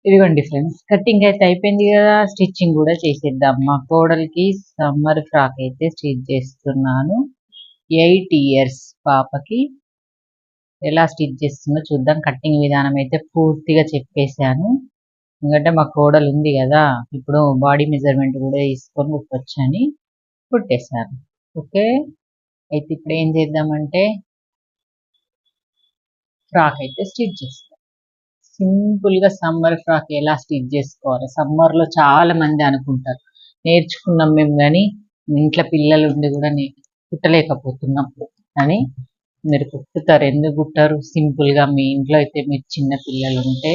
ఇదిగోండి friends, cutting అయితే అయిపోయింది కదా. స్టిచ్చింగ్ కూడా చేసేద్దాం. మా కోడలికి సమ్మర్ ఫ్రాక్ అయితే స్టిచ్ చేస్తున్నాను. 8 ఇయర్స్ పాపకి ఎలా స్టిచ్ చేస్తుందో చూద్దాం. కటింగ్ విధానం అయితే పూర్తిగా చెప్పేశాను. ఎందుకంటే మా కోడలు ఉంది కదా, ఇప్పుడు బాడీ మెజర్మెంట్ కూడా తీసుకొని కుట్టొచ్చని కుట్టేశాను. ఓకే, అయితే ఇప్పుడు ఏం చేద్దామంటే ఫ్రాక్ అయితే స్టిచ్ చేస్తాం. సింపుల్గా సమ్మర్ ఫ్రాక్ ఎలా స్టిచ్ చేసుకోవాలి. సమ్మర్లో చాలా మంది అనుకుంటారు నేర్చుకున్నాం మేము, కానీ ఇంట్లో పిల్లలు ఉండి కూడా కుట్టలేకపోతున్నాం అని. మీరు కుట్టుతారు, ఎందుకు కుట్టారు? సింపుల్గా మీ ఇంట్లో అయితే మీరు చిన్న పిల్లలు ఉంటే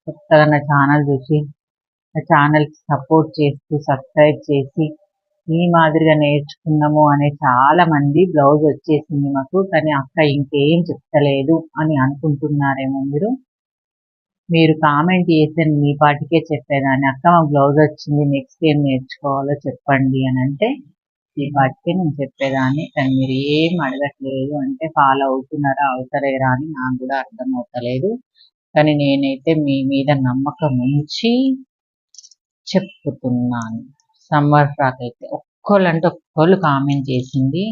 కొత్తగా నా ఛానల్ చూసి నా ఛానల్కి సపోర్ట్ చేస్తూ సబ్స్క్రైబ్ చేసి ఈ మాదిరిగా నేర్చుకున్నాము అనే చాలా మంది బ్లౌజ్ వచ్చేసింది మాకు, కానీ అక్క ఇంకేం చెప్తలేదు అని అనుకుంటున్నారేమో మీరు కామెంట్ చేస్తే మీ పాటికే చెప్పేదాన్ని, అక్క మాకు బ్లౌజ్ వచ్చింది నెక్స్ట్ ఏం నేర్చుకోవాలో చెప్పండి అని అంటే ఈ పాటికే నేను చెప్పేదాన్ని. కానీ మీరు ఏం అడగట్లేదు, అంటే ఫాలో అవుతున్నారా అవుతలేరా అని నాకు కూడా అర్థం అవుతలేదు. కానీ నేనైతే మీ మీద నమ్మకం ఉంచి చెప్పుతున్నాను. సమ్మర్ ఫ్రాక్ అయితే ఒక్కళ్ళు కామెంట్ చేసింది,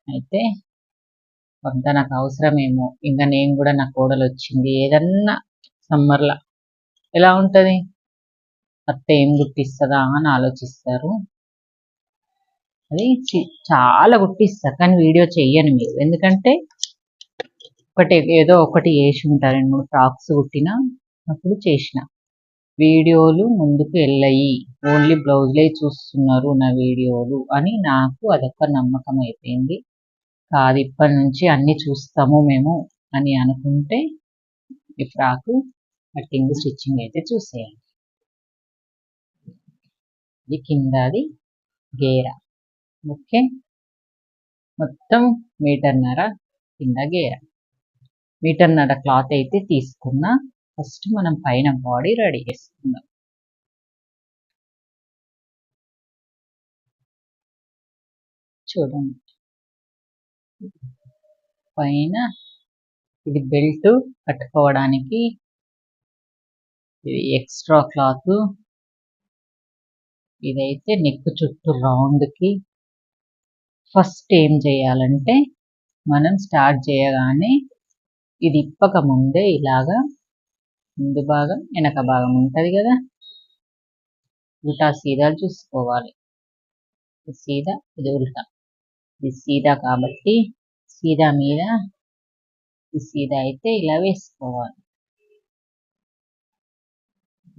అయితే కొంత నాకు అవసరమేమో. ఇంకా నేను కూడా నా కోడలు వచ్చింది, ఏదన్నా సమ్మర్లో ఎలా ఉంటుంది, అత్త ఏం గుట్టిస్తుందా అని ఆలోచిస్తారు. అది చాలా గుట్టిస్తారు, కానీ వీడియో చెయ్యను మీరు, ఎందుకంటే ఏదో ఒకటి వేసి ఉంటారు. 2-3 ఫ్రాక్స్ కుట్టినా అప్పుడు చేసిన వీడియోలు ముందుకు వెళ్ళయి, ఓన్లీ బ్లౌజ్లే చూస్తున్నారు నా వీడియోలు అని నాకు అదొక నమ్మకం అయిపోయింది. కాదు, ఇప్పటి నుంచి అన్నీ చూస్తాము మేము అని అనుకుంటే ఈ ఫ్రాకు కటింగ్ స్టిచ్చింగ్ అయితే చూసేయండి. ఇది కిందది గేరా. ఓకే, మొత్తం 1.5 మీటర్ కింద గేరా, 1.5 మీటర్ క్లాత్ అయితే తీసుకున్నా. ఫస్ట్ మనం పైన బాడీ రెడీ చేసుకుందాం. చూడండి, పైన ఇది బెల్ట్ కట్టుకోవడానికి, ఇది ఎక్స్ట్రా క్లాత్, ఇదైతే నెక్ చుట్టూ రౌండ్కి. ఫస్ట్ ఏం చేయాలంటే మనం స్టార్ట్ చేయగానే ఇది ఇప్పక ముందే ఇలాగా ముందు భాగం వెనక భాగం ఉంటుంది కదా, ఉల్టా సీదా చూసుకోవాలి. సీదా, ఇది ఉల్టా. ఇది సీదా కాబట్టి సీదా మీద ఈ సీదా అయితే ఇలా వేసుకోవాలి.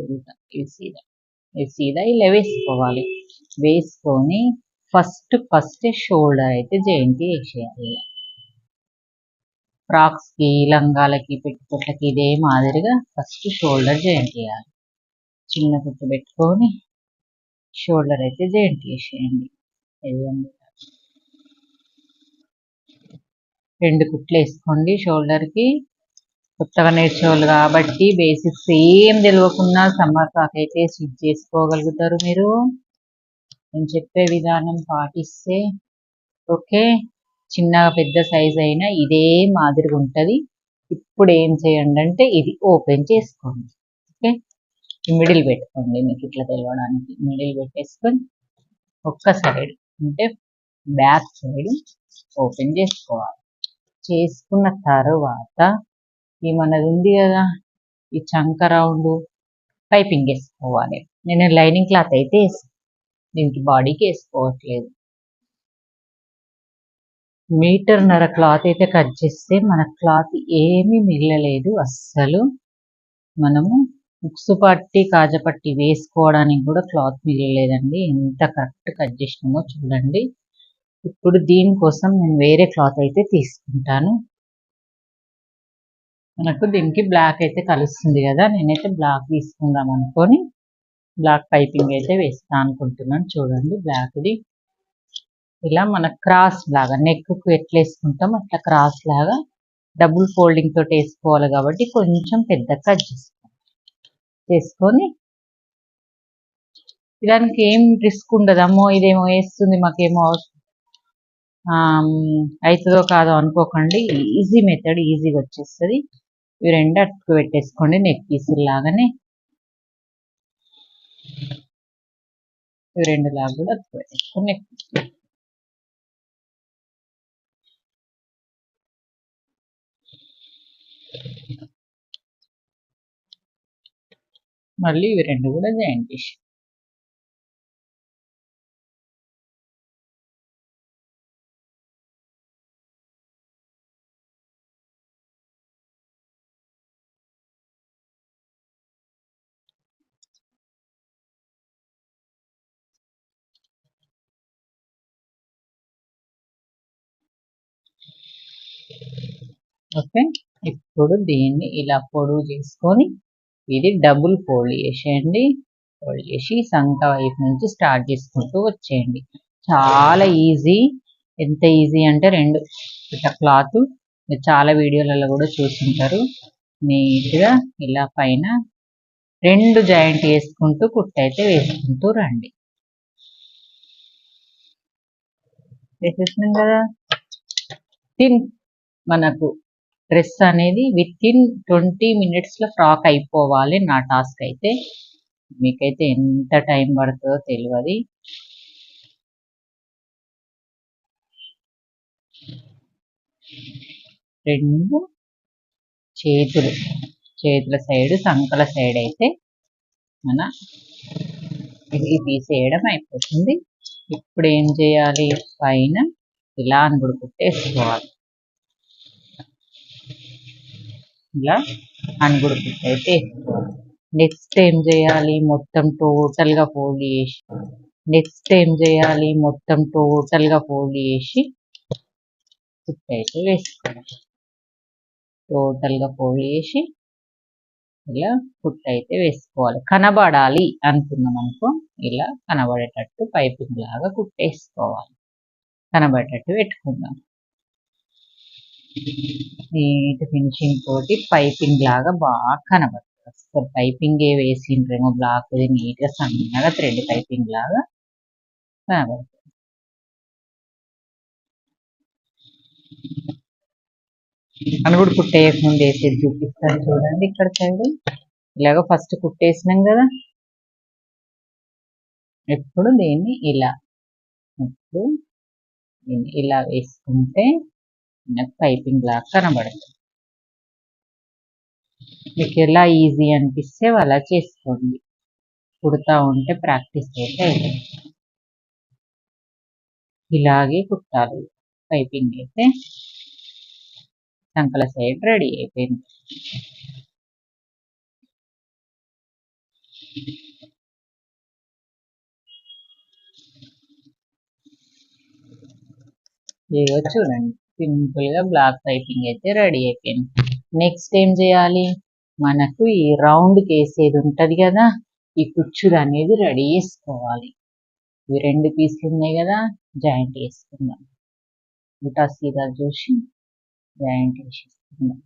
ఉల్టా, ఇది సీదా, ఇది సీదా ఇలా వేసుకోవాలి. వేసుకొని ఫస్ట్ షోల్డర్ అయితే జాయింట్ వేసేయాలి. ఫ్రాక్స్కి, లంగాలకి, పెట్టుకోట్లకి ఇదే మాదిరిగా ఫస్ట్ షోల్డర్ జాయింట్ చేయాలి. చిన్న కుట్టు పెట్టుకొని షోల్డర్ అయితే జాయింట్ చేసేయండి. 2 కుట్లు వేసుకోండి షోల్డర్కి. కొత్తగా నేర్చేవాళ్ళు కాబట్టి బేసిక్స్ ఏం తెలియకుండా సమ్మర్ ఫ్రాక్ అయితే స్టిచ్ చేసుకోగలుగుతారు మీరు, నేను చెప్పే విధానం పాటిస్తే. ఓకే, చిన్నగా పెద్ద సైజ్ అయినా ఇదే మాదిరిగా ఉంటుంది. ఇప్పుడు ఏం చేయండి అంటే ఇది ఓపెన్ చేసుకోండి. ఓకే, మిడిల్ పెట్టుకోండి, మీకు ఇట్లా తెలవడానికి మిడిల్ పెట్టేసుకొని ఒక్క సైడ్ అంటే బ్యాక్ సైడ్ ఓపెన్ చేసుకోవాలి. చేసుకున్న తర్వాత ఈ మనది ఉంది కదా, ఈ చంక రౌండ్ పైపింగ్ వేసుకోవాలి. నేను లైనింగ్ క్లాత్ అయితే దీనికి బాడీకి వేసుకోవట్లేదు. 1.5 మీటర్ క్లాత్ అయితే కట్ చేస్తే మన క్లాత్ ఏమీ మిగలలేదు అస్సలు. మనము ఉక్సు పట్టి కాజపట్టి వేసుకోవడానికి కూడా క్లాత్ మిగలలేదండి, ఎంత కరెక్ట్ కట్ చేసినామో చూడండి. ఇప్పుడు దీనికోసం నేను వేరే క్లాత్ అయితే తీసుకుంటాను. మనకు దీనికి బ్లాక్ అయితే కలుస్తుంది కదా, నేనైతే బ్లాక్ తీసుకుందాం అనుకొని బ్లాక్ పైపింగ్ అయితే వేస్తా అనుకుంటున్నాను. చూడండి, బ్లాక్ది ఇలా మన క్రాస్ లాగా నెక్కు ఎట్లా వేసుకుంటాం అట్లా క్రాస్ లాగా డబుల్ ఫోల్డింగ్ తోటి వేసుకోవాలి కాబట్టి కొంచెం పెద్ద కట్ చేసుకొని దానికి ఏం రిస్క్ ఉండదు. అమ్మో ఇదేమో వేస్తుంది మాకేమో అవుతుందో కాదో అనుకోకండి, ఈజీ మెథడ్, ఈజీగా వచ్చేస్తుంది. ఇవి రెండు అతుకు పెట్టేసుకోండి నెక్ పీసులు లాగానే. ఇవి రెండు లాగా కూడా అతుకు పెట్టేసుకొని నెక్ పీసులు. మళ్ళీ ఇవి రెండు కూడా జాయింట్ చేసి ఓకే. ఇప్పుడు దీన్ని ఇలా పొడుగు చేసుకొని ఇది డబుల్ ఫోల్డ్ చేసేయండి. ఫోల్డ్ చేసి సంక వైపు నుంచి స్టార్ట్ చేసుకుంటూ వచ్చేయండి. చాలా ఈజీ. ఎంత ఈజీ అంటే రెండు ఇట్లా క్లాత్ మీరు చాలా వీడియోలలో కూడా చూస్తుంటారు. నీట్గా ఇలా పైన రెండు జాయింట్ వేసుకుంటూ కుట్టయితే వేసుకుంటూ రండి. వేసేసినాం కదా. మనకు డ్రెస్ అనేది వితిన్ 20 minutesలో ఫ్రాక్ అయిపోవాలి. నా టాస్క్ అయితే మీకైతే ఎంత టైం పడుతుందో తెలియదు. రెండు చేతుల సైడ్ సంకల సైడ్ అయితే మన ఇది తీసేయడం అయిపోతుంది. ఇప్పుడు ఏం చేయాలి, పైన ఇలా అనుగుడు కుట్టేసుకోవాలి. ఇలా అనుగుడు కుట్టయితే వేసుకోవాలి. నెక్స్ట్ ఏం చేయాలి, మొత్తం టోటల్గా ఫోల్డ్ చేసి కుట్టయితే వేసుకోవాలి. టోటల్గా ఫోల్డ్ చేసి ఇలా కుట్టయితే వేసుకోవాలి. కనబడాలి అనుకున్నాం అనుకో ఇలా కనబడేటట్టు పైపింగ్ లాగా కుట్టేసుకోవాలి. కనబడేటట్టు పెట్టుకుందాం. నీట్ ఫినిషింగ్ తోటి పైపింగ్ లాగా బాగా కనబడుతుంది. అసలు పైపింగ్ వేసిండ్రేమో బ్లాక్ నీట్గా సన్నగా థ్రెడ్ పైపింగ్ లాగా కనబడుతుంది. అనుగుడు కుట్టేయక ముందు వేసేది చూపిస్తాను చూడండి. ఇక్కడ సైడ్ ఇలాగ ఫస్ట్ కుట్టేసినాం కదా. ఇప్పుడు దీన్ని ఇలా వేసుకుంటే నాకు పైపింగ్ లాగా కనబడుతుంది. మీకు ఎలా ఈజీ అనిపిస్తే అలా చేసుకోండి. కుడతా ఉంటే ప్రాక్టీస్ అయితే ఇలాగే కుట్టాలి. పైపింగ్ అయితే సంకల సైడ్ రెడీ అయిపోయింది. ఇదిగో చూడండి, సింపుల్గా బ్లాక్ పైపింగ్ అయితే రెడీ అయిపోయింది. నెక్స్ట్ ఏం చేయాలి, మనకు ఈ రౌండ్కి వేసేది ఉంటుంది కదా, ఈ కుచ్చులు అనేది రెడీ చేసుకోవాలి. ఇవి రెండు పీసులు ఉన్నాయి కదా, జాయింట్ వేసుకుందాం. ఉల్టా సీదా చూసి జాయింట్ వేసేసుకుందాం.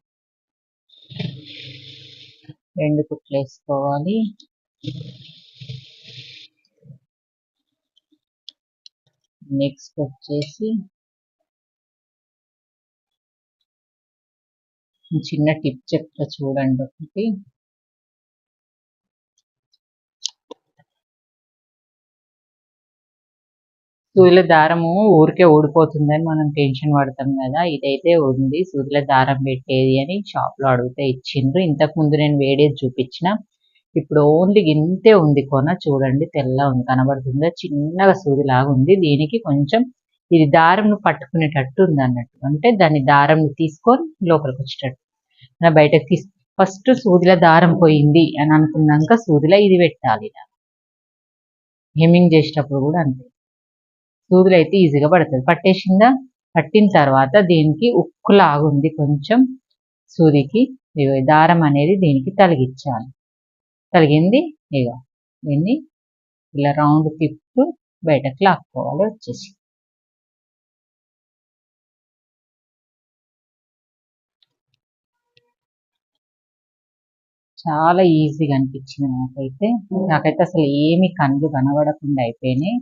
రెండు కుట్లు వేసుకోవాలి. నెక్స్ట్ వచ్చేసి చిన్న టిప్ చెప్తా చూడండి. ఒకటి సూదిల దారము ఊరికే ఊడిపోతుందని మనం టెన్షన్ పడతాం కదా. ఇదైతే ఉంది సూదిల దారం పెట్టేది అని షాప్లో అడిగితే ఇచ్చిండ్రు. ఇంతకుముందు నేను వేడేది చూపించిన. ఇప్పుడు ఓన్లీ ఇంతే ఉంది కొన. చూడండి తెల్ల ఉంది, కనబడుతుందా, చిన్నగా సూదిలాగా ఉంది. దీనికి కొంచెం ఇది దారంను పట్టుకునేటట్టు ఉంది అన్నట్టు. అంటే దాన్ని దారంని తీసుకొని లోపలికి వచ్చేటట్టు బయటకు ఫస్ట్ సూదిల దారం పోయింది అని అనుకున్నాక సూదిలో ఇది పెట్టాలి. హెమ్మింగ్ చేసేటప్పుడు కూడా అంతే. సూదులు అయితే ఈజీగా పడుతుంది. పట్టేసిందా, పట్టిన తర్వాత దీనికి ఉక్కు లాగుంది కొంచెం సూదికి. దారం అనేది దీనికి తలిగించాలి. తలిగింది ఇక దీన్ని ఇలా రౌండ్ తిప్పుతూ బయటకు లాక్కోవాలి. వచ్చేసి చాలా ఈజీగా అనిపించింది నాకైతే. అసలు ఏమి కళ్ళు కనబడకుండా అయిపోయినాయి.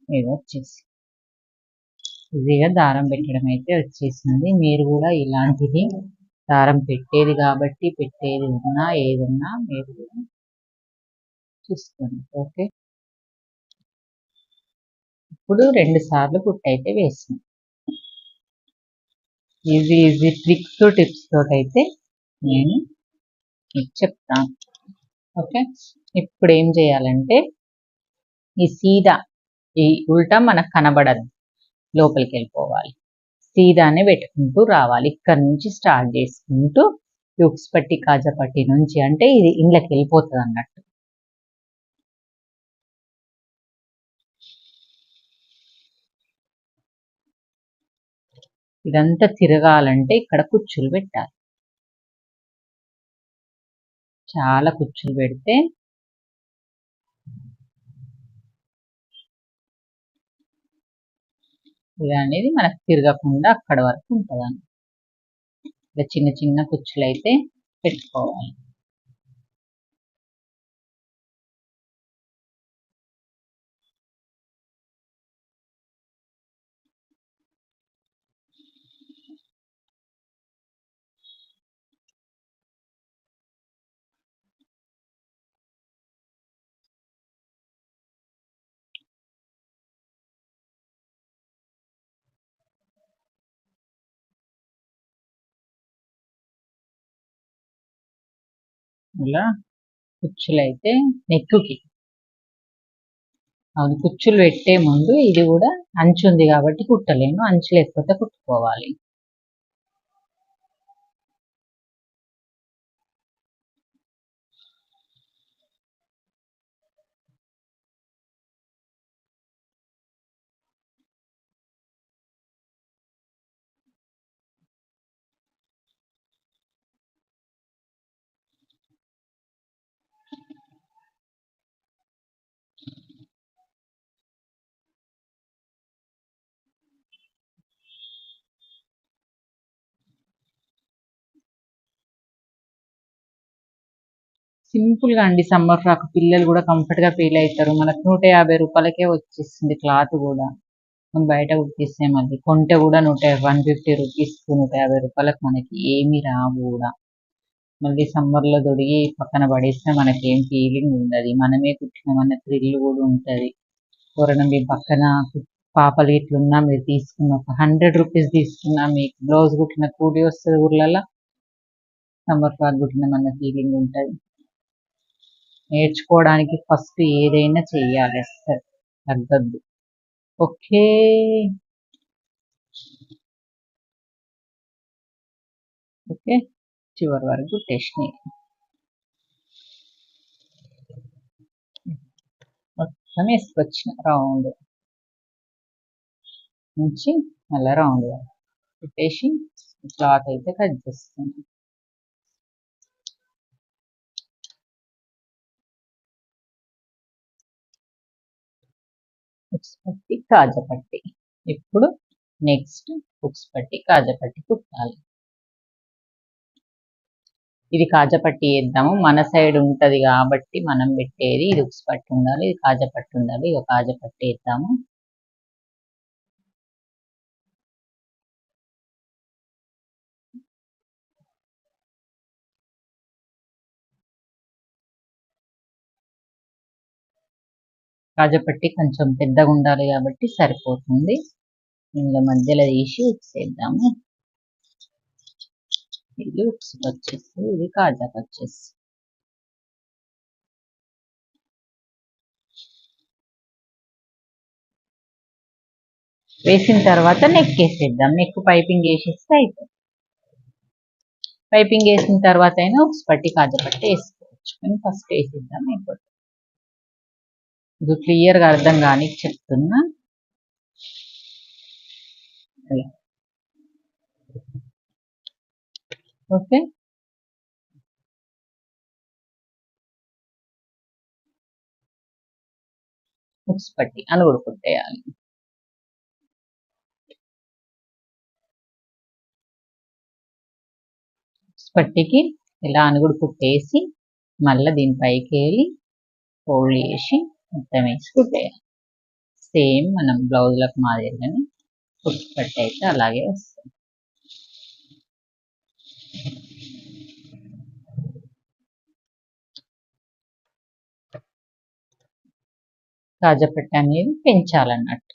ఇది వచ్చేసి ఈజీగా దారం పెట్టడం అయితే వచ్చేసింది. మీరు కూడా ఇలాంటిది దారం పెట్టేది కాబట్టి పెట్టేది ఉన్నా ఏదున్నా మీరు కూడా చూసుకోండి. ఓకే, ఇప్పుడు 2 సార్లు కుట్టయితే వేసింది. ఈజీ ఈజీ ట్రిక్స్ టిప్స్ తోటి అయితే నేను మీకు చెప్తాను. ఓకే, ఇప్పుడు ఏం చేయాలంటే ఈ సీదా ఈ ఉల్టా మనకు కనబడదు, లోపలికి వెళ్ళిపోవాలి. సీదానే పెట్టుకుంటూ రావాలి. ఇక్కడ నుంచి స్టార్ట్ చేసుకుంటూ యుక్స్ పట్టి కాజా పట్టి నుంచి అంటే ఇది ఇంట్లోకి వెళ్ళిపోతుంది అన్నట్టు. ఇదంతా తిరగాలంటే ఇక్కడ కుచ్చులు పెట్టాలి. చాలా కుచ్చులు పెడితే ఇది అనేది మనకు తిరగకుండా అక్కడ వరకు ఉంటుందని. ఇలా చిన్న చిన్న కుచ్చులు అయితే పెట్టుకోవాలి. ఇలా కుచ్చులు అయితే నెక్కుకి, అవును, కుచ్చులు పెట్టే ముందు ఇది కూడా అంచు ఉంది కాబట్టి కుట్టలేను, అంచు లేకపోతే కుట్టుకోవాలి. సింపుల్ గా అండి, సమ్మర్ ఫ్రాక్ పిల్లలు కూడా కంఫర్ట్ గా ఫీల్ అవుతారు. మనకు 150 రూపాయలకే వచ్చేస్తుంది క్లాత్ కూడా. మనం బయట కుట్టిస్తే మళ్ళీ కొంటే కూడా 150 రూపీస్ 150 రూపాయలకు మనకి ఏమి రావు కూడా. మళ్ళీ సమ్మర్ లో దొడిగి పక్కన పడేస్తే మనకి ఏం ఫీలింగ్ ఉండదు, మనమే కుట్టినామన్న థ్రిల్ కూడా ఉంటుంది. ఎవరైనా మీ పక్కన పాపలు ఇట్లున్నా మీరు తీసుకున్న ఒక 100 రూపీస్ తీసుకున్నా మీకు బ్లౌజ్ కుట్టిన కూలి వస్తుంది ఊర్లలో. సమ్మర్ ఫ్రాక్ కుట్టినామన్న ఫీలింగ్ ఉంటుంది. నేర్చుకోవడానికి ఫస్ట్ ఏదైనా చెయ్యాలి, అస్సలు తగ్గద్దు. ఓకే, ఓకే, చివరి వరకు టెస్ట్ని మొత్తం వేసుకొచ్చిన రౌండ్ నుంచి మళ్ళీ రౌండ్ పెట్టేసి క్లాత్ అయితే కట్ చేస్తాను. హుక్స్ పట్టి కాజా పట్టి. ఇప్పుడు నెక్స్ట్ హుక్స్ పట్టి కాజా పట్టి కుట్టాలి. ఇది కాజా పట్టి వేద్దాము, మన సైడ్ ఉంటది కాబట్టి మనం పెట్టేది ఇది హుక్స్ పట్టి ఉండాలి, ఇది కాజా పట్టి ఉండాలి. ఇక కాజా పట్టి వేద్దాము. కాజా పట్టి కొంచెం పెద్దగా ఉండాలి కాబట్టి సరిపోతుంది. ఇందులో మధ్యలో తీసి హుక్స్ వేద్దాము. ఇది హుక్స్ వచ్చేసి ఇది కాజా వచ్చేసి వేసిన తర్వాత నెక్ వేసేద్దాం. నెక్ పైపింగ్ వేసేస్తే అయిపోతుంది. పైపింగ్ వేసిన తర్వాత అయినా హుక్స్ పట్టి కాజా పట్టి వేసుకోవచ్చు, కానీ ఫస్ట్ వేసేద్దాం అయిపోతుంది. ఇది క్లియర్గా అర్థం కానీ చెప్తున్నా. ఓకే, హుక్స్ పట్టి అనుగుడు కుట్టేయాలి. హుక్స్ పట్టికి ఇలా అనుగుడు కుట్టేసి మళ్ళీ దీనిపైకి వెళ్ళి ఫోల్డ్ చేసి మొత్తం వేసి కుట్టేయాలి. సేమ్ మనం బ్లౌజ్లకు మాదిరిగానే హుక్స్ పట్టి అయితే అలాగే వస్తుంది. కాజాపట్టి అనేది పెంచాలన్నట్టు.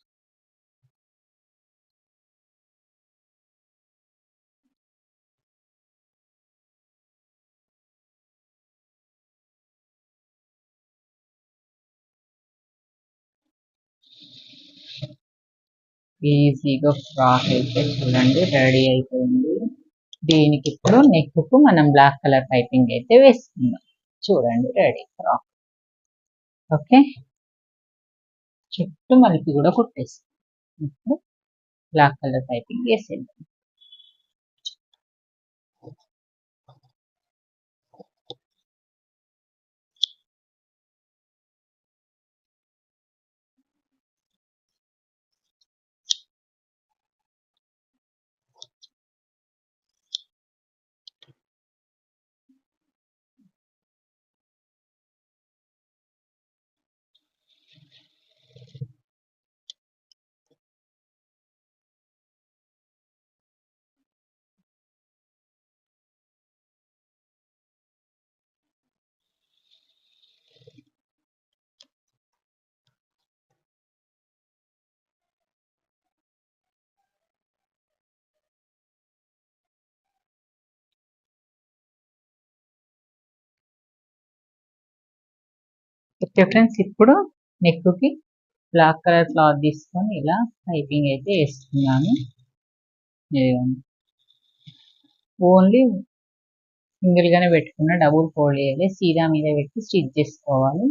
ఈజీగా ఫ్రాక్ అయితే చూడండి రెడీ అయిపోయింది. దీనికి ఇప్పుడు నెక్ కు మనం బ్లాక్ కలర్ పైపింగ్ అయితే వేసుకుందాం. చూడండి రెడీ ఫ్రాక్. ఓకే, చుట్టూ మలిపి కూడా కుట్టేస్తాం. ఇప్పుడు బ్లాక్ కలర్ పైపింగ్ వేసేద్దాం. ఓకే ఫ్రెండ్స్, ఇప్పుడు నెక్ కి బ్లాక్ కలర్ క్లాత్ తీసుకొని ఇలా పైపింగ్ అయితే వేస్తున్నాను. ఓన్లీ సింగిల్ గానే పెట్టుకున్న, డబుల్ ఫోల్డ్ చేయాలి. సీదా మీద పెట్టి స్టిచ్ చేసుకోవాలి.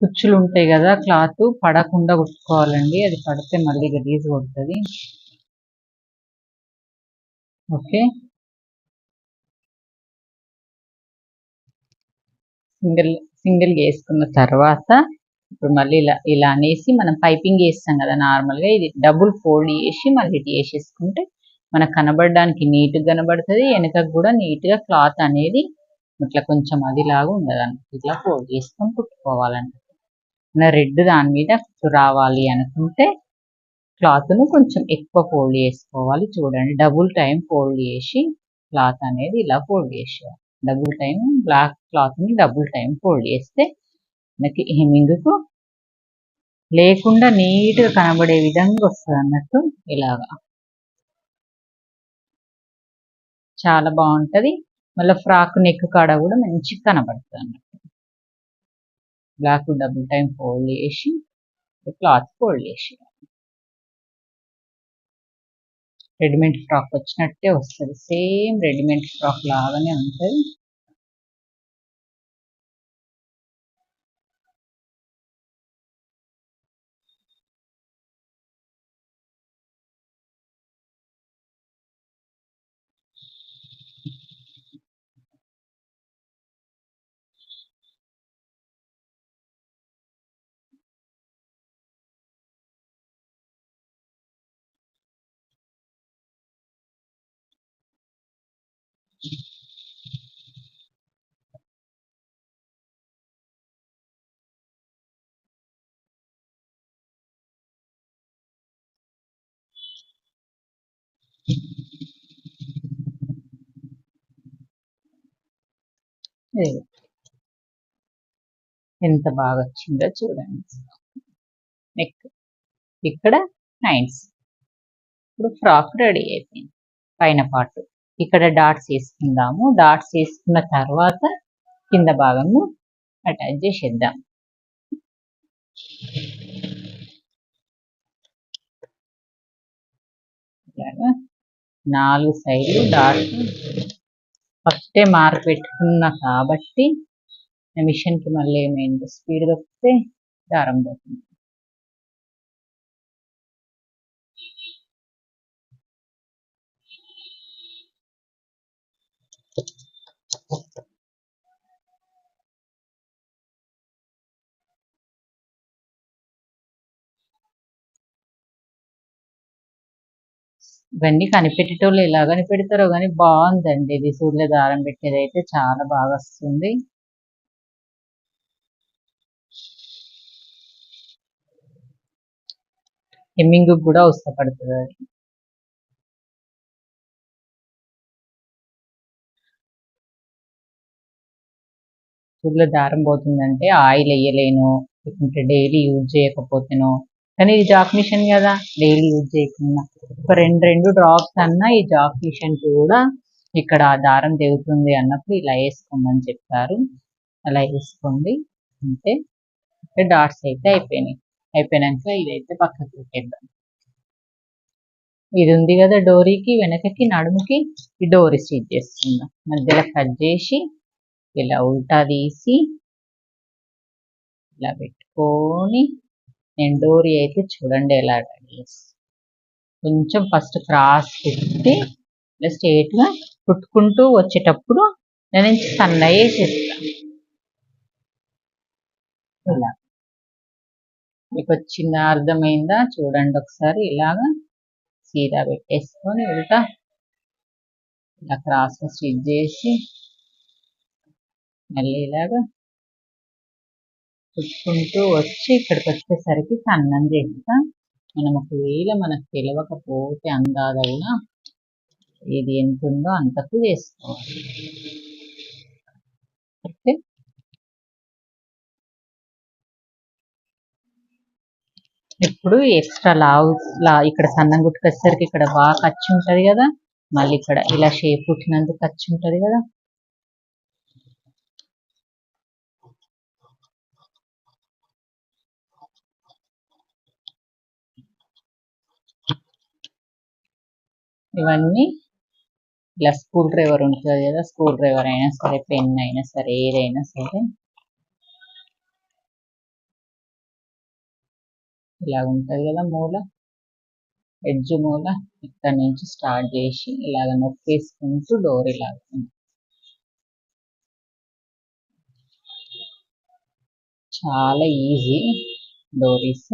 కుచ్చులు ఉంటాయి కదా, క్లాత్ పడకుండా కుట్టుకోవాలండి. అది పడితే మళ్ళీ గలీజ్ కొడుతుంది. ఓకే, సింగిల్ వేసుకున్న తర్వాత ఇప్పుడు మళ్ళీ ఇలా అనేసి మనం పైపింగ్ వేస్తాం కదా నార్మల్గా, ఇది డబుల్ ఫోల్డ్ చేసి మళ్ళీ ఇటు వేసేసుకుంటే మనకు కనబడడానికి నీట్గా కనబడుతుంది. వెనకకు కూడా నీట్గా క్లాత్ అనేది ఇట్లా కొంచెం అదిలాగా ఉండదు అన్నట్టు. ఇట్లా ఫోల్డ్ చేసుకొని కుట్టుకోవాలండి. మన రెడ్ దాని మీద రావాలి అనుకుంటే క్లాత్ను కొంచెం ఎక్కువ ఫోల్డ్ చేసుకోవాలి. చూడండి, డబుల్ టైం ఫోల్డ్ చేసి క్లాత్ అనేది ఇలా ఫోల్డ్ చేసేయాలి. డబుల్ టైం బ్లాక్ క్లాత్ని డబుల్ టైం ఫోల్డ్ చేస్తే మనకి హెమ్మింగ్కు లేకుండా నీట్గా కనబడే విధంగా వస్తుంది అన్నట్టు. ఇలాగా చాలా బాగుంటుంది. మళ్ళీ ఫ్రాక్ నెక్ కాడ కూడా మంచిగా కనబడుతుంది అన్నట్టు. బ్లాక్ డబుల్ టైం ఫోల్డ్ చేసి క్లాత్ ఫోల్డ్ చేసి రెడీమేడ్ ఫ్రాక్ వచ్చినట్టే వస్తుంది. సేమ్ రెడీమేడ్ ఫ్రాక్ లాగానే ఉంటుంది. ఎంత బాగా వచ్చిందో చూడండి. నెక్ ఇక్కడ హ్యాండ్స్. ఇప్పుడు ఫ్రాక్ రెడీ అయిపోయింది. పైన పార్ట్ ఇక్కడ డాట్స్ వేసుకుందాము. డాట్స్ వేసుకున్న తర్వాత కింద భాగము అటాచ్ చేసేద్దాం. ఇలాగా 4 సైడ్లు డాట్స్ ఫస్టే మార్క్ పెట్టుకున్నా కాబట్టి మిషన్కి మళ్ళీ ఏమైంది స్పీడ్గా వస్తే దారం పోతుంది. ఇవన్నీ కనిపెట్టేటోళ్ళు ఎలా కనిపెడతారో కానీ బాగుందండి ఇది. సూర్యుల దారం పెట్టేది అయితే చాలా బాగా వస్తుంది. హెమ్మింగ్ కూడా అవసరపడుతుంది అది. ఊర్లో దారం పోతుందంటే ఆయిల్ వేయలేను, లేకుంటే డైలీ యూజ్ చేయకపోతేనో. కానీ ఇది జాక్ మిషన్ కదా, డైలీ యూజ్ చేయకుండా ఒక రెండు రెండు డ్రాప్స్ అన్నా ఈ జాక్ మిషన్ కి కూడా ఇక్కడ దారం తెగుతుంది అన్నప్పుడు ఇలా వేసుకోమని చెప్పారు. అలా వేసుకోండి అంతే. డాట్స్ అయితే అయిపోయినాయి. అయిపోయినాక ఇదైతే పక్కకు పెట్టేద్దాం. ఇది ఉంది కదా డోరీకి వెనకకి నడుముకి, ఈ డోరీ స్టిచ్ చేసుకుందాం. మధ్యలో కట్ చేసి ఇలా ఉల్టా తీసి ఇలా పెట్టుకొని, నేను డోరీ అయితే చూడండి ఎలా రెడీ చేస్తాను. కొంచెం ఫస్ట్ క్రాస్ పెట్టి ఇలా స్ట్రేట్గా కుట్టుకుంటూ వచ్చేటప్పుడు నేను సన్నగా వేసేస్తాను. ఇలా మీకు వచ్చిందా, అర్థమైందా చూడండి ఒకసారి. ఇలాగా సీదా పెట్టేసుకొని ఉల్టా ఇలా క్రాస్ స్టిచ్ చేసి మళ్ళీ ఇలాగా కుట్టుకుంటూ వచ్చి ఇక్కడికి వచ్చేసరికి సన్నం చేస్తా. మనం ఒకవేళ మనకు తెలియకపోతే అందాద కూడా ఇది ఎంత ఉందో అంతకు వేసుకోవాలి. ఓకే, ఇప్పుడు ఎక్స్ట్రా ఇక్కడ సన్నం కుట్టుకొచ్చేసరికి ఇక్కడ బాగా ఖర్చు ఉంటుంది కదా, మళ్ళీ ఇక్కడ ఇలా షేప్ కుట్టినందుకు ఖర్చు ఉంటుంది కదా. ఇవన్నీ ఇలా స్క్రూ డ్రైవర్ ఉంటుంది కదా, స్క్రూ డ్రైవర్ అయినా సరే, పెన్ అయినా సరే, ఏదైనా సరే ఇలా ఉంటుంది కదా మూల, ఎడ్జ్ మూల, ఇక్కడ నుంచి స్టార్ట్ చేసి ఇలాగ నొక్కేసుకుంటూ డోర్ ఇలాగ చాలా ఈజీ డోరీస్.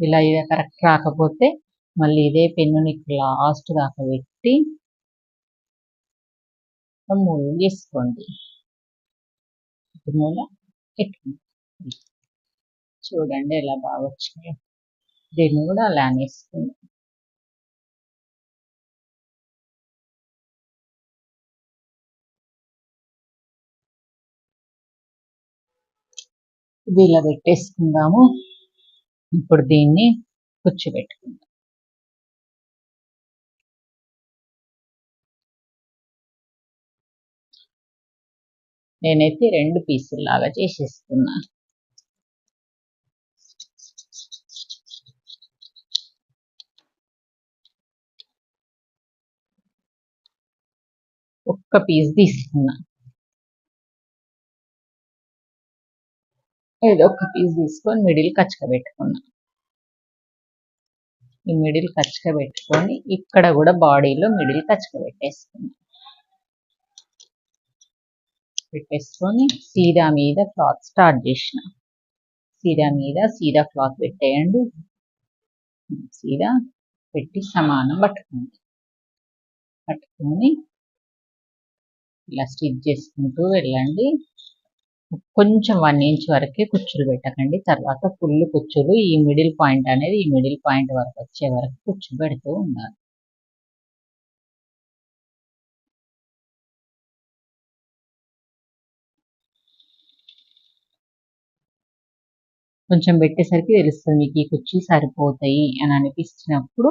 ఇలా ఇది కరెక్ట్ రాకపోతే మళ్ళీ ఇదే పెన్ను నీకు లాస్ట్ దాకా పెట్టి మూవ్ చేసుకోండి. మూల పెట్టుకోండి. చూడండి ఎలా బాగా వచ్చినాయి. దీన్ని కూడా అలా వేసుకోండి. ఇది ఇలా పెట్టేసుకుందాము. ఇప్పుడు దీన్ని కూర్చోబెట్టుకుందాం. నేనైతే 2 పీసుల్లాగా చేసేస్తున్నా. ఒక్క పీస్ తీసుకున్నా. ఇది ఒక్క పీస్ తీసుకొని మిడిల్ కచ్చక పెట్టుకున్నా. ఈ మిడిల్ కచ్చక పెట్టుకొని ఇక్కడ కూడా బాడీలో మిడిల్ కచ్చక పెట్టేసుకొని సీదా మీద క్లాత్ స్టార్ట్ చేసిన. సీదా మీద సీదా క్లాత్ పెట్టేయండి. సీదా పెట్టి సమానం పట్టుకొని ఇలా స్టిచ్ చేసుకుంటూ వెళ్ళండి. కొంచెం 1 ఇంచ్ వరకే కుచ్చులు పెట్టకండి. తర్వాత ఫుల్ కుచ్చులు ఈ మిడిల్ పాయింట్ అనేది ఈ మిడిల్ పాయింట్ వరకు వచ్చే వరకు కుచ్చులు పెడుతూ ఉండాలి. కొంచెం పెట్టేసరికి తెలుస్తుంది మీకు ఈ కుర్చీ సరిపోతాయి అని అనిపించినప్పుడు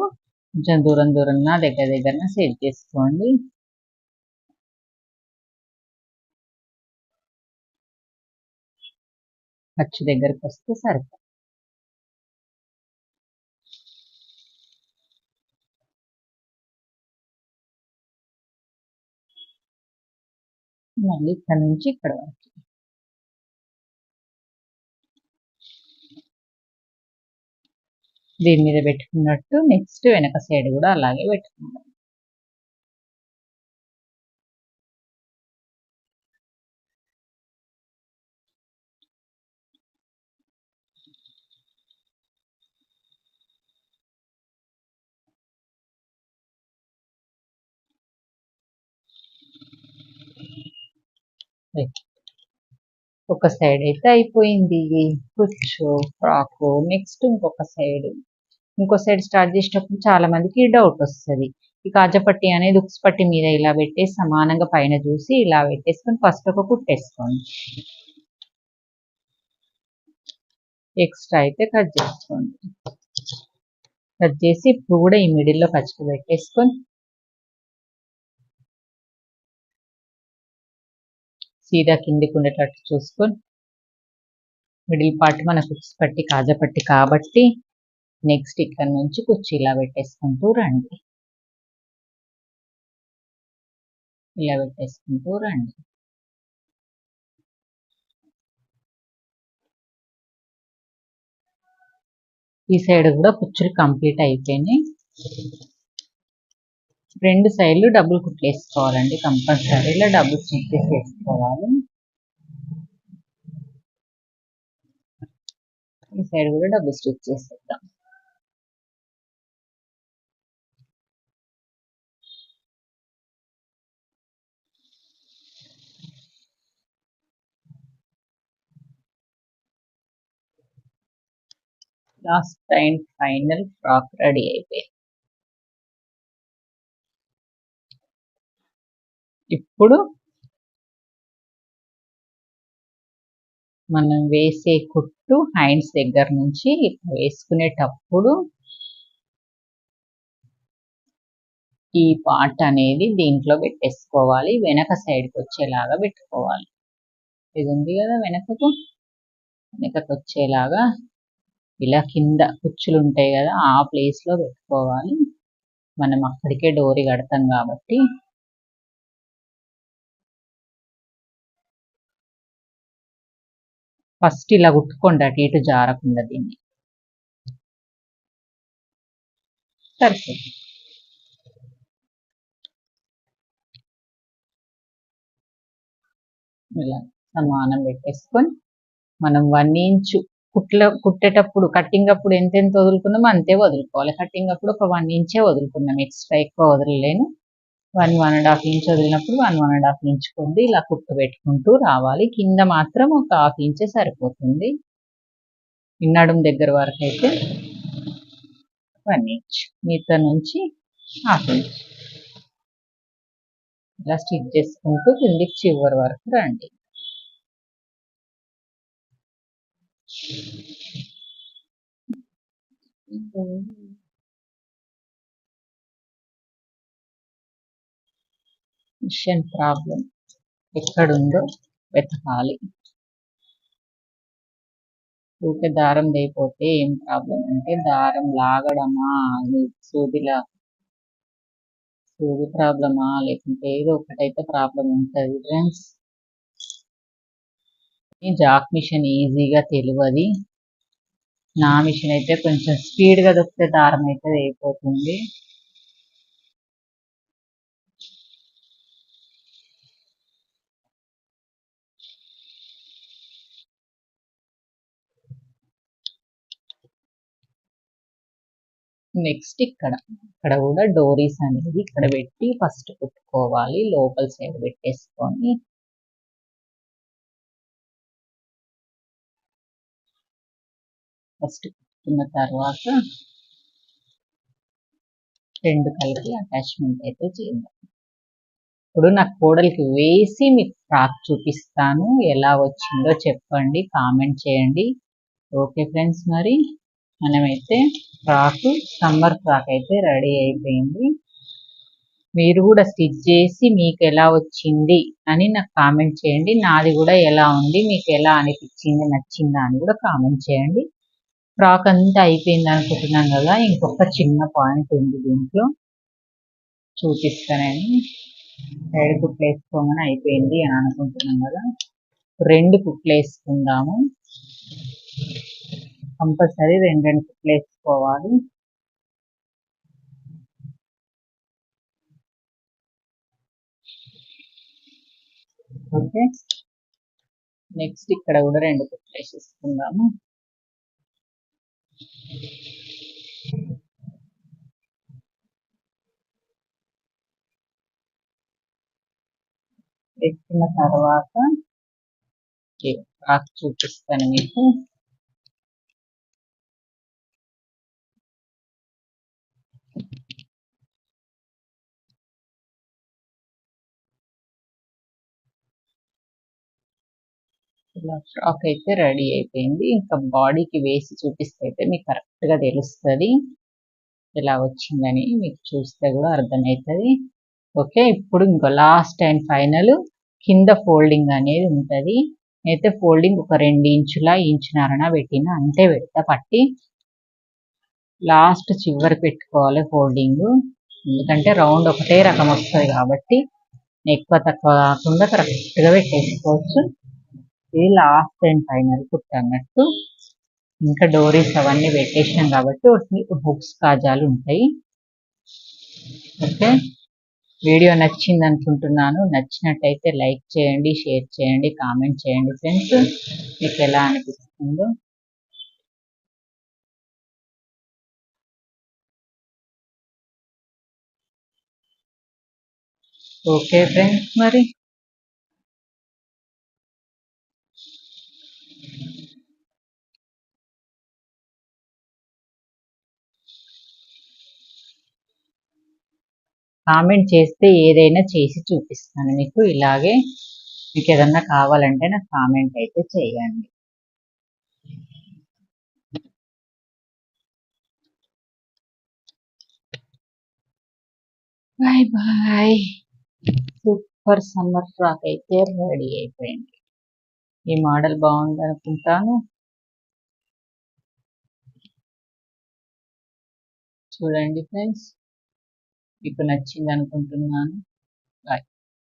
కొంచెం దూరంగా దగ్గర సెట్ చేసుకోండి. ఖర్చు దగ్గరకు వస్తే సరిపోతుంది. మళ్ళీ ఇక్కడ నుంచి ఇక్కడ వరకు దీని మీద పెట్టుకున్నట్టు నెక్స్ట్ వెనక సైడ్ కూడా అలాగే పెట్టుకుందాం. ఒక సైడ్ అయితే అయిపోయింది కుచ్చు ఫ్రాక్. నెక్స్ట్ ఇంకో సైడ్ స్టార్ట్ చేసేటప్పుడు చాలా మందికి డౌట్ వస్తుంది. ఈ కాజపట్టి అనేది ఉక్స్ పట్టి మీద ఇలా పెట్టేసి సమానంగా పైన చూసి ఇలా పెట్టేసుకొని ఫస్ట్ ఒక కుట్టేసుకోండి. ఎక్స్ట్రా అయితే కట్ చేసుకోండి. కట్ చేసి ఇప్పుడు కూడా ఈ మిడిల్లో ఖర్చుకు పెట్టేసుకొని సీదా కిందికి ఉండేటట్టు చూసుకొని మిడిల్ పార్ట్ మనకు ఉక్స్ పట్టి కాజపట్టి కాబట్టి నెక్స్ట్ ఇక్కడ నుంచి కుర్చీ ఇలా పెట్టేసుకుంటూ రండి. ఇలా పెట్టేసుకుంటూ రండి. ఈ సైడ్ కూడా కుచ్చులు కంప్లీట్ అయిపోయినాయి. రెండు సైడ్లు డబుల్ కుట్లు వేసుకోవాలండి కంపల్సరీ. ఇలా డబుల్ స్టిచెస్ వేసుకోవాలి. ఈ సైడ్ కూడా డబుల్ స్టిచ్ చేసేద్దాం. Last and final frock ready అయిపోయింది. ఇప్పుడు మనం వేసే కుట్టు హ్యాండ్స్ దగ్గర నుంచి వేసుకునేటప్పుడు ఈ పార్ట్ అనేది దీంట్లో పెట్టేసుకోవాలి. వెనక సైడ్కి వచ్చేలాగా పెట్టుకోవాలి. ఇది ఉంది కదా వెనకకు వచ్చేలాగా ఇలా కింద కుచ్చులు ఉంటాయి కదా ఆ ప్లేస్లో పెట్టుకోవాలి. మనం అక్కడికే డోరీ కడతాం కాబట్టి ఫస్ట్ ఇలా కుట్టుకోండి అటు ఇటు జారకుండా దీన్ని. సరిపోతుంది. ఇలా సమానం పెట్టేసుకొని మనం 1 ఇంచు కుట్టేటప్పుడు కట్టింగ్ అప్పుడు ఎంత వదులుకున్నామో అంతే వదులుకోవాలి. కట్టింగ్ అప్పుడు ఒక 1 ఇంచే వదులుకున్నాం. ఎక్స్ట్రా ఎక్కువ వదలలేను. 1.5 ఇంచ్ వదిలినప్పుడు 1.5 ఇంచ్ కొద్ది ఇలా కుట్టు పెట్టుకుంటూ రావాలి. కింద మాత్రం ఒక 1/2 ఇంచే సరిపోతుంది. నడుం దగ్గర వరకు అయితే 1 ఇంచ్, మిగతా నుంచి 1/2 ఇంచ్ ఇలా స్టిచ్ చేసుకుంటూ కిందికి చివరి వరకు రండి. మిషన్ ప్రాబ్లం ఎక్కడుందో వెతకాలి. ఊరికే దారం లేకపోతే ఏం ప్రాబ్లం అంటే దారం లాగడమా, సూది ప్రాబ్లమా, లేకుంటే ఏదో ఒకటైతే ప్రాబ్లం ఉంటుంది ఫ్రెండ్స్. జాక్ మిషన్ ఈజీగా తెలియదు. నా మిషన్ అయితే కొంచెం స్పీడ్గా దొరికితే దారం అయితే అయిపోతుంది. నెక్స్ట్ ఇక్కడ కూడా డోరీస్ అనేది ఇక్కడ పెట్టి ఫస్ట్ కుట్టుకోవాలి. లోపల సైడ్ పెట్టేసుకొని ఫస్ట్ కుట్టుకున్న తర్వాత రెండు కలిపి అటాచ్మెంట్ అయితే చేద్దాం. ఇప్పుడు నా కోడలికి వేసి మీకు ఫ్రాక్ చూపిస్తాను. ఎలా వచ్చిందో చెప్పండి, కామెంట్ చేయండి. ఓకే ఫ్రెండ్స్, మరి మనమైతే సమ్మర్ ఫ్రాక్ అయితే రెడీ అయిపోయింది. మీరు కూడా స్టిచ్ చేసి మీకు ఎలా వచ్చింది అని నాకు కామెంట్ చేయండి. నాది కూడా ఎలా ఉంది, మీకు ఎలా అనిపించింది, నచ్చిందా అని కూడా కామెంట్ చేయండి. ఫ్రాక్ అంతా అయిపోయింది అనుకుంటున్నాం కదా, ఇంకొక చిన్న పాయింట్ ఉంది దీంట్లో, చూపిస్తానని. సైడ్ కుట్లు వేసుకోమని అయిపోయింది అని అనుకుంటున్నాం కదా, 2 కుట్లు వేసుకుందాము. కంపల్సరీ 2 కుట్లు వేసుకోవాలి. ఓకే, నెక్స్ట్ ఇక్కడ కూడా 2 కుట్లు వేసేసుకుందాము. వేసుకున్న తర్వాత ఫ్రాక్ చూపిస్తాను మీకు. ఇలా ఫ్రాక్ అయితే రెడీ అయిపోయింది. ఇంకా బాడీకి వేసి చూపిస్తే అయితే మీకు కరెక్ట్గా తెలుస్తుంది ఎలా వచ్చిందని. మీకు చూస్తే కూడా అర్థమవుతుంది. ఓకే, ఇప్పుడు ఇంకో లాస్ట్ అండ్ ఫైనల్ కింద ఫోల్డింగ్ అనేది ఉంటుంది. అయితే ఫోల్డింగ్ ఒక 2 ఇంచుల ఇంచున్నర పెట్టిన అంతే పెడతా పట్టి. లాస్ట్ చివరి పెట్టుకోవాలి ఫోల్డింగ్, ఎందుకంటే రౌండ్ ఒకటే రకం వస్తుంది కాబట్టి ఎక్కువ తక్కువ కాకుండా కరెక్ట్గా పెట్టేసుకోవచ్చు. ఇది లాస్ట్ అండ్ ఫైనల్ కుట్టు అన్నట్టు. ఇంకా డోరీస్ అవన్నీ పెట్టేసినాం కాబట్టి హుక్స్ కాజాలు ఉంటాయి. ఓకే, వీడియో నచ్చింది అనుకుంటున్నాను. నచ్చినట్టయితే లైక్ చేయండి, షేర్ చేయండి, కామెంట్ చేయండి ఫ్రెండ్స్. మీకు ఎలా అనిపిస్తుందో. ఓకే ఫ్రెండ్స్, మరి కామెంట్ చేస్తే ఏదైనా చేసి చూపిస్తాను మీకు. ఇలాగే మీకు ఏదన్నా కావాలంటే నాకు కామెంట్ అయితే చేయండి. Bye bye. Super summer frock అయితే రెడీ అయిపోయింది. ఈ మోడల్ బాగుంది అనుకుంటాను. చూడండి ఫ్రెండ్స్, మీకు నచ్చింది అనుకుంటున్నాను.